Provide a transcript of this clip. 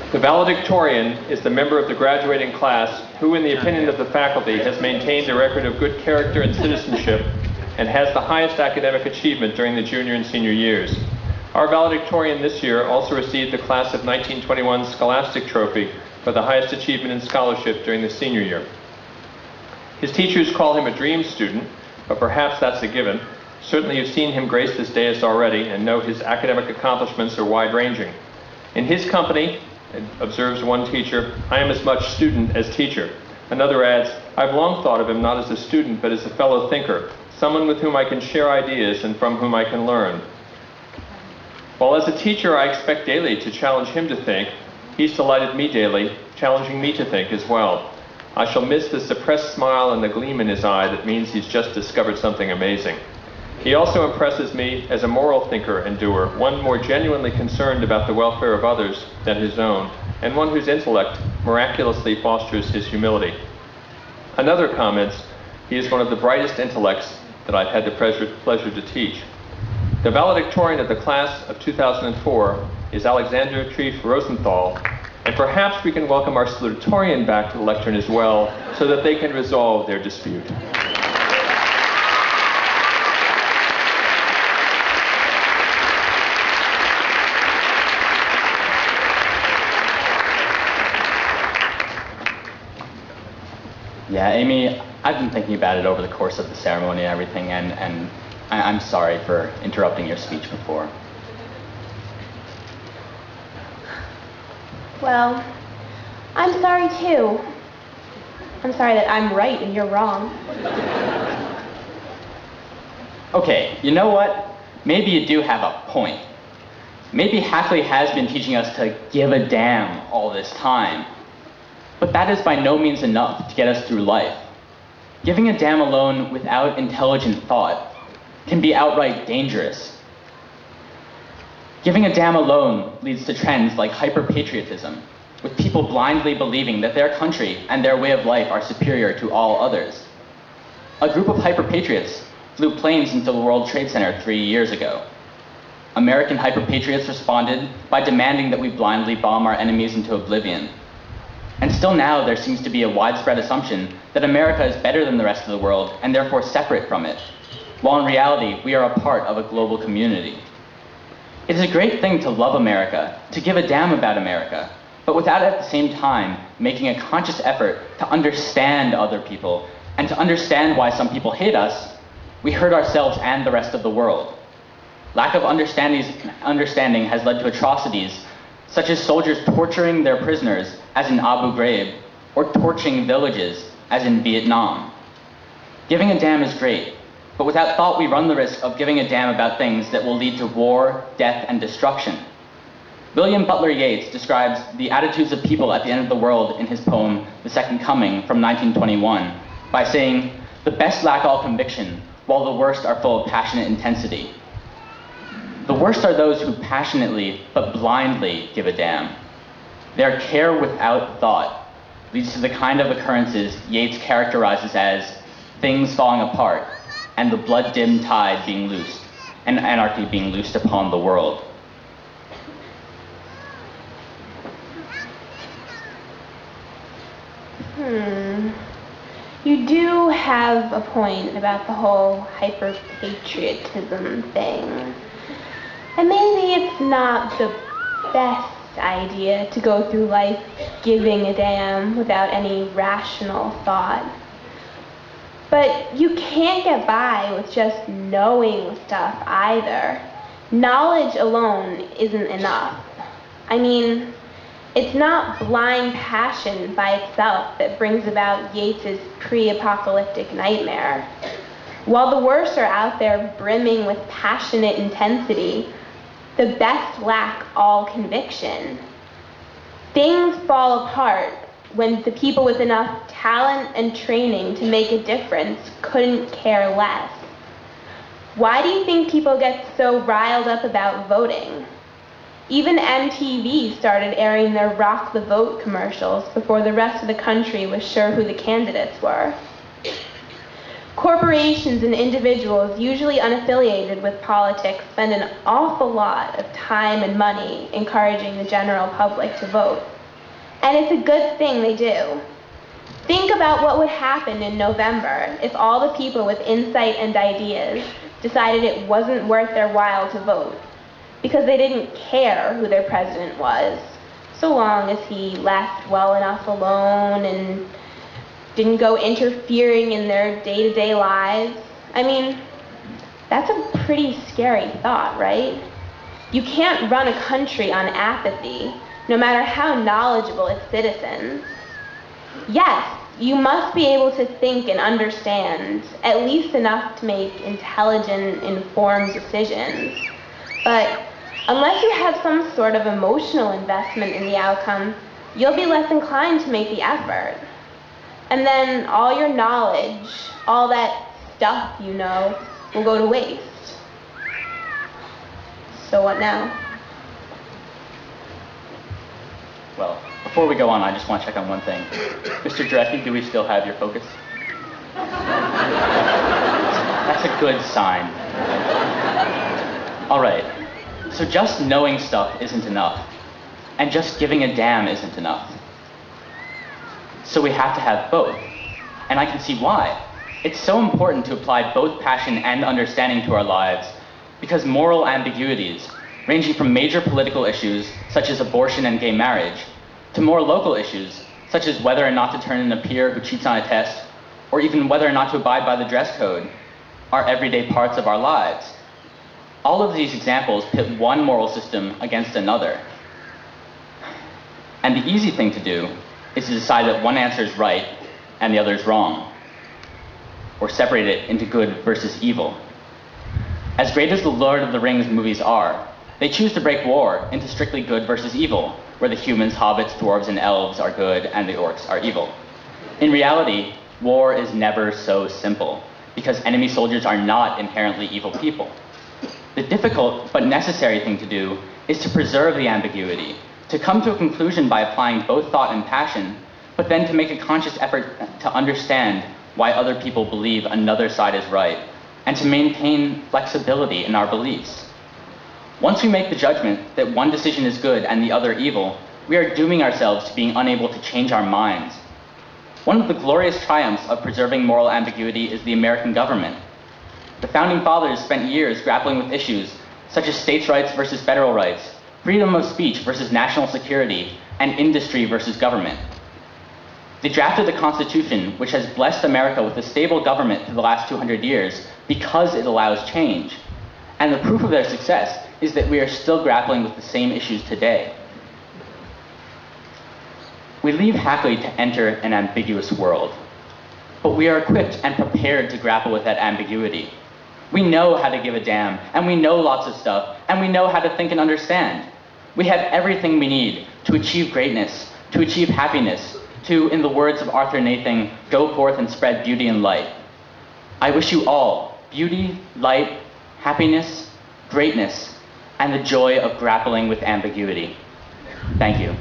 The valedictorian is the member of the graduating class who, in the opinion of the faculty, has maintained a record of good character and citizenship and has the highest academic achievement during the junior and senior years. Our valedictorian this year also received the class of 1921 Scholastic Trophy for the highest achievement in scholarship during the senior year. His teachers call him a dream student, but perhaps that's a given. Certainly you've seen him grace this dais already and know his academic accomplishments are wide-ranging. In his company, observes one teacher, I am as much student as teacher. Another adds, I've long thought of him not as a student but as a fellow thinker, someone with whom I can share ideas and from whom I can learn. While as a teacher I expect daily to challenge him to think, he's delighted me daily, challenging me to think as well. I shall miss the suppressed smile and the gleam in his eye that means he's just discovered something amazing. He also impresses me as a moral thinker and doer, one more genuinely concerned about the welfare of others than his own, and one whose intellect miraculously fosters his humility. Another comments, he is one of the brightest intellects that I've had the pleasure to teach. The valedictorian of the class of 2004 is Alexander Treef Rosenthal, and perhaps we can welcome our salutatorian back to the lectern as well so that they can resolve their dispute. Yeah, Amy, I've been thinking about it over the course of the ceremony and everything, and I'm sorry for interrupting your speech before. Well, I'm sorry too. I'm sorry that I'm right and you're wrong. Okay, you know what? Maybe you do have a point. Maybe Hackley has been teaching us to give a damn all this time. But that is by no means enough to get us through life. Giving a damn alone without intelligent thought can be outright dangerous. Giving a damn alone leads to trends like hyper-patriotism, with people blindly believing that their country and their way of life are superior to all others. A group of hyper-patriots flew planes into the World Trade Center 3 years ago. American hyper-patriots responded by demanding that we blindly bomb our enemies into oblivion. And still now there seems to be a widespread assumption that America is better than the rest of the world and therefore separate from it, while in reality we are a part of a global community. It is a great thing to love America, to give a damn about America, but without at the same time making a conscious effort to understand other people and to understand why some people hate us, we hurt ourselves and the rest of the world. Lack of understanding has led to atrocities such as soldiers torturing their prisoners, as in Abu Ghraib, or torching villages, as in Vietnam. Giving a damn is great, but without thought we run the risk of giving a damn about things that will lead to war, death, and destruction. William Butler Yeats describes the attitudes of people at the end of the world in his poem, The Second Coming, from 1921, by saying, "The best lack all conviction, while the worst are full of passionate intensity." The worst are those who passionately but blindly give a damn. Their care without thought leads to the kind of occurrences Yeats characterizes as things falling apart and the blood-dimmed tide being loosed and anarchy being loosed upon the world. You do have a point about the whole hyper-patriotism thing. And maybe it's not the best idea to go through life giving a damn without any rational thought. But you can't get by with just knowing stuff either. Knowledge alone isn't enough. I mean, it's not blind passion by itself that brings about Yeats's pre-apocalyptic nightmare. While the worst are out there brimming with passionate intensity, the best lack all conviction. Things fall apart when the people with enough talent and training to make a difference couldn't care less. Why do you think people get so riled up about voting? Even MTV started airing their Rock the Vote commercials before the rest of the country was sure who the candidates were. Corporations and individuals usually unaffiliated with politics spend an awful lot of time and money encouraging the general public to vote. And it's a good thing they do. Think about what would happen in November if all the people with insight and ideas decided it wasn't worth their while to vote because they didn't care who their president was, so long as he left well enough alone and didn't go interfering in their day-to-day lives. I mean, that's a pretty scary thought, right? You can't run a country on apathy, no matter how knowledgeable its citizens. Yes, you must be able to think and understand, at least enough to make intelligent, informed decisions. But unless you have some sort of emotional investment in the outcome, you'll be less inclined to make the effort. And then all your knowledge, all that stuff you know, will go to waste. So what now? Well, before we go on, I just want to check on one thing. Mr. Jarecki, do we still have your focus? That's a good sign. All right, so just knowing stuff isn't enough, and just giving a damn isn't enough. So we have to have both, and I can see why. It's so important to apply both passion and understanding to our lives because moral ambiguities, ranging from major political issues such as abortion and gay marriage, to more local issues such as whether or not to turn in a peer who cheats on a test, or even whether or not to abide by the dress code, are everyday parts of our lives. All of these examples pit one moral system against another. And the easy thing to do is to decide that one answer is right and the other is wrong, or separate it into good versus evil. As great as the Lord of the Rings movies are, they choose to break war into strictly good versus evil, where the humans, hobbits, dwarves, and elves are good and the orcs are evil. In reality, war is never so simple, because enemy soldiers are not inherently evil people. The difficult but necessary thing to do is to preserve the ambiguity, to come to a conclusion by applying both thought and passion, but then to make a conscious effort to understand why other people believe another side is right, and to maintain flexibility in our beliefs. Once we make the judgment that one decision is good and the other evil, we are dooming ourselves to being unable to change our minds. One of the glorious triumphs of preserving moral ambiguity is the American government. The Founding Fathers spent years grappling with issues such as states' rights versus federal rights, freedom of speech versus national security, and industry versus government. They drafted the Constitution, which has blessed America with a stable government for the last 200 years because it allows change. And the proof of their success is that we are still grappling with the same issues today. We leave Hackley to enter an ambiguous world, but we are equipped and prepared to grapple with that ambiguity. We know how to give a damn, and we know lots of stuff, and we know how to think and understand. We have everything we need to achieve greatness, to achieve happiness, to, in the words of Arthur Nathing, go forth and spread beauty and light. I wish you all beauty, light, happiness, greatness, and the joy of grappling with ambiguity. Thank you.